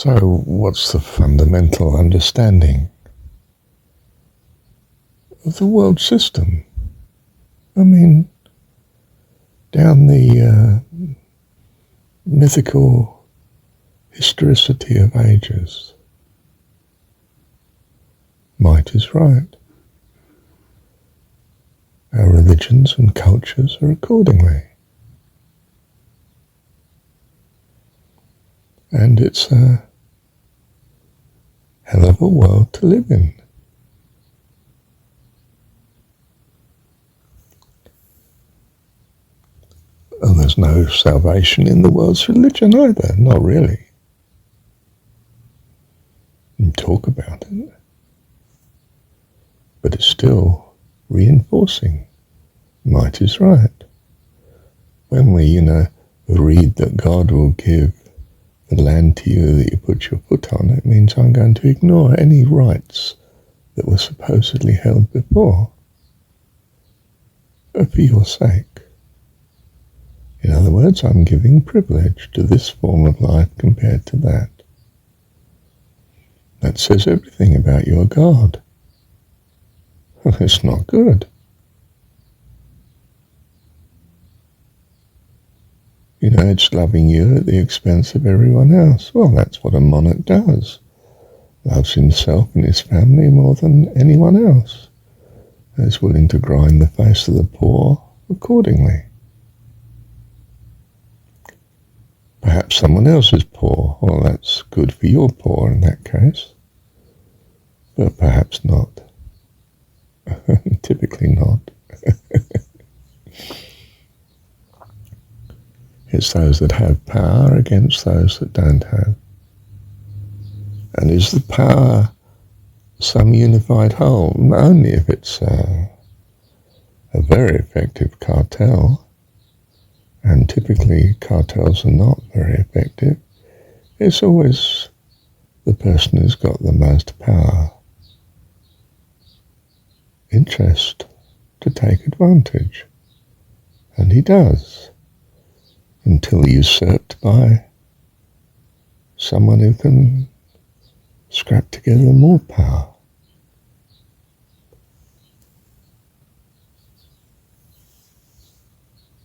So what's the fundamental understanding of the world system? I mean, down the mythical historicity of ages, might is right. Our religions and cultures are accordingly. And it's a hell of a world to live in. And there's no salvation in the world's religion either, not really. You talk about it, but it's still reinforcing might is right. When we, read that God will give the land to you that you put your foot on, it means I'm going to ignore any rights that were supposedly held before, for your sake. In other words, I'm giving privilege to this form of life compared to that. That says everything about your God. It's not good. It's loving you at the expense of everyone else. Well, that's what a monarch does. Loves himself and his family more than anyone else. And is willing to grind the face of the poor accordingly. Perhaps someone else is poor. Well, that's good for your poor in that case. But perhaps not. Typically not. It's those that have power against those that don't have. And is the power some unified whole? Only if it's a very effective cartel, and typically cartels are not very effective. It's always the person who's got the most power, interest to take advantage, and he does. Until usurped by someone who can scrap together more power.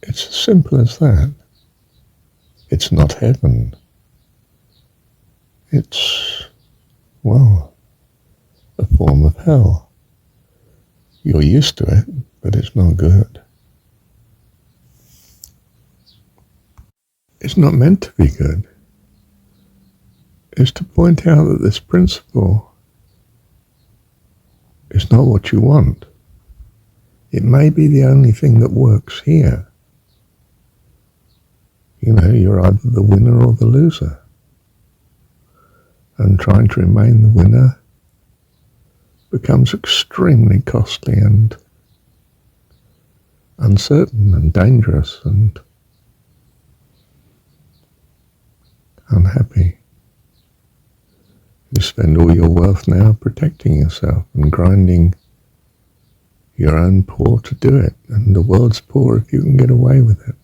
It's as simple as that. It's not heaven. It's, a form of hell. You're used to it, but it's not good. It's not meant to be good. It's to point out that this principle is not what you want. It may be the only thing that works here. You're either the winner or the loser. And trying to remain the winner becomes extremely costly and uncertain and dangerous and unhappy. You spend all your wealth now protecting yourself and grinding your own poor to do it, and the world's poor if you can get away with it.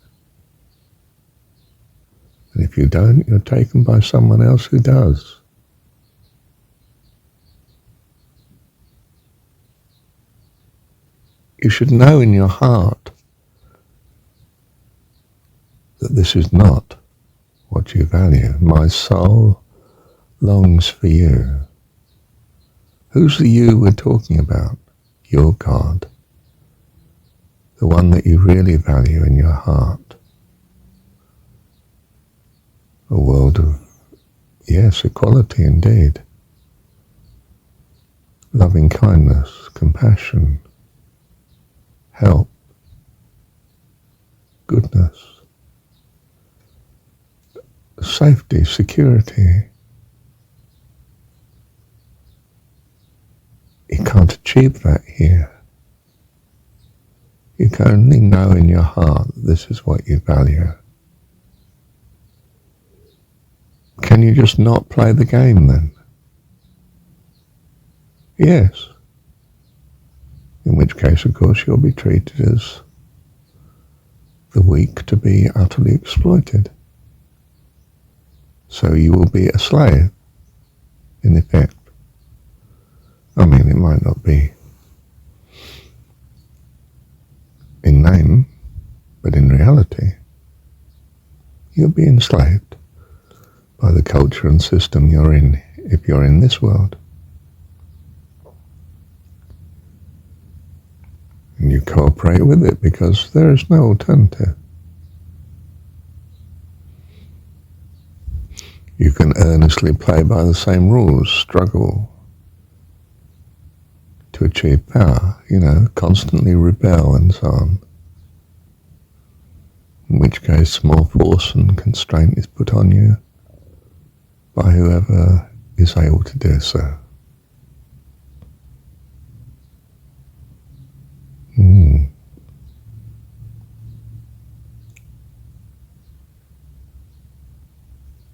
And if you don't, you're taken by someone else who does. You should know in your heart that this is not what you value. My soul longs for you. Who's the you we're talking about? Your God. The one that you really value in your heart. A world of, yes, equality indeed. Loving kindness, compassion, help, goodness, safety, security. You can't achieve that here. You can only know in your heart that this is what you value. Can you just not play the game then? Yes. In which case, of course, you'll be treated as the weak to be utterly exploited. So you will be a slave in effect. I mean, it might not be in name, but in reality, you'll be enslaved by the culture and system you're in if you're in this world. And you cooperate with it because there is no alternative. You can earnestly play by the same rules, struggle to achieve power, constantly rebel and so on. In which case more force and constraint is put on you by whoever is able to do so.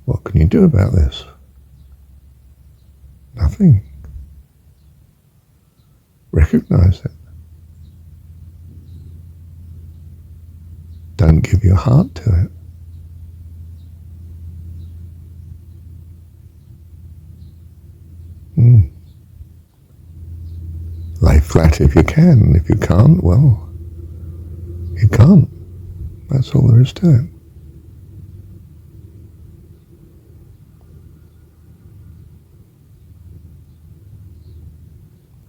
What can you do about this? Nothing. Recognize it. Don't give your heart to it. Lay flat if you can. If you can't, well, you can't. That's all there is to it.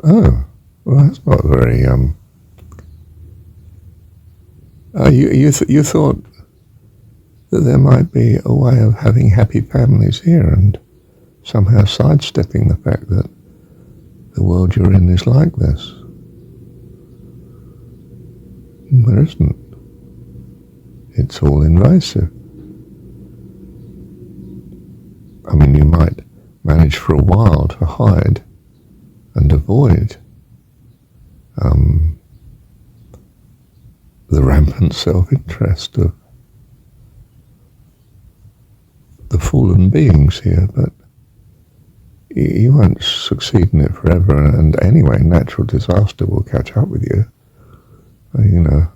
Oh, well, that's not very, you thought that there might be a way of having happy families here and somehow sidestepping the fact that the world you're in is like this. There isn't. It's all invasive. I mean, you might manage for a while to hide and avoid the rampant self-interest of the fallen beings here, but you won't succeed in it forever, and anyway, natural disaster will catch up with you.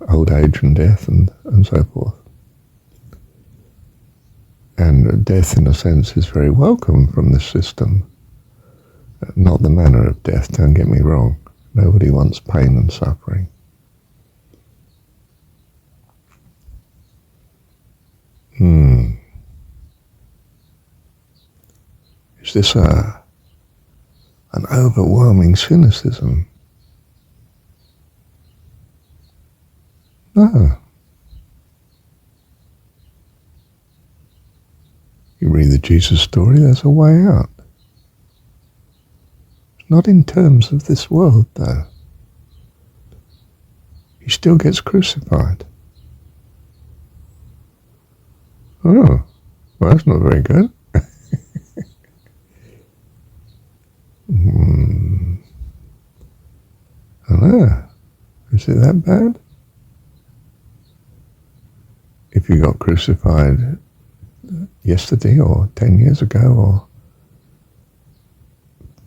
Old age and death and so forth. And death, in a sense, is very welcome from this system. Not the manner of death, don't get me wrong. Nobody wants pain and suffering. Is this an overwhelming cynicism? No. You read the Jesus story, there's a way out. Not in terms of this world, though. He still gets crucified. Oh, well, that's not very good. I know. Is it that bad? If you got crucified yesterday or 10 years ago or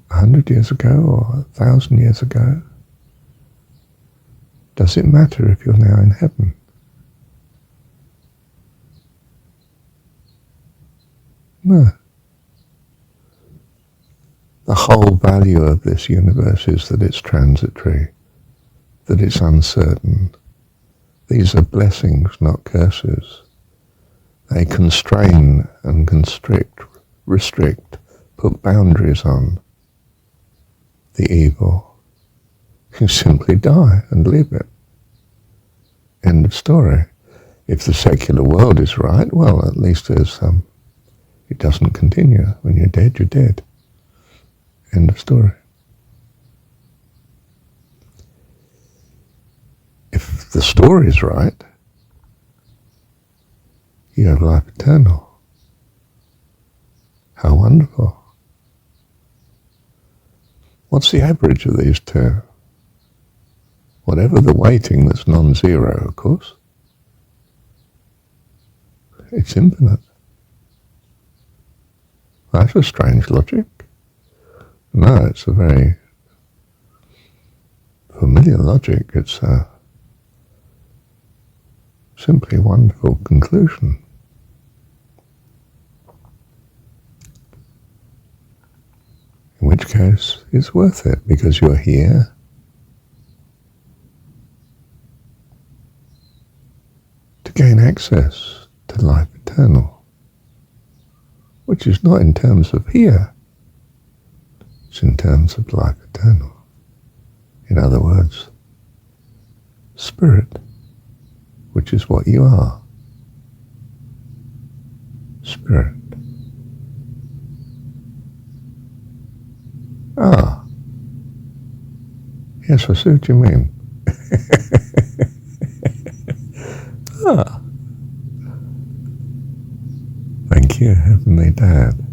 100 years ago or 1,000 years ago, does it matter if you're now in heaven? No. The whole value of this universe is that it's transitory, that it's uncertain. These are blessings, not curses. They constrain and constrict, restrict, put boundaries on the evil. You simply die and leave it. End of story. If the secular world is right, well, at least there's it doesn't continue. When you're dead, you're dead. End of story. If the story is right, you have life eternal. How wonderful. What's the average of these two? Whatever the weighting that's non-zero, of course. It's infinite. That's a strange logic. No, it's a very familiar logic. It's a simply wonderful conclusion. In which case, it's worth it because you're here. To gain access to life eternal, which is not in terms of here, it's in terms of life eternal. In other words, spirit, which is what you are. Spirit. Ah. Yes, I see what you mean. Ah. Thank you, Heavenly Dad.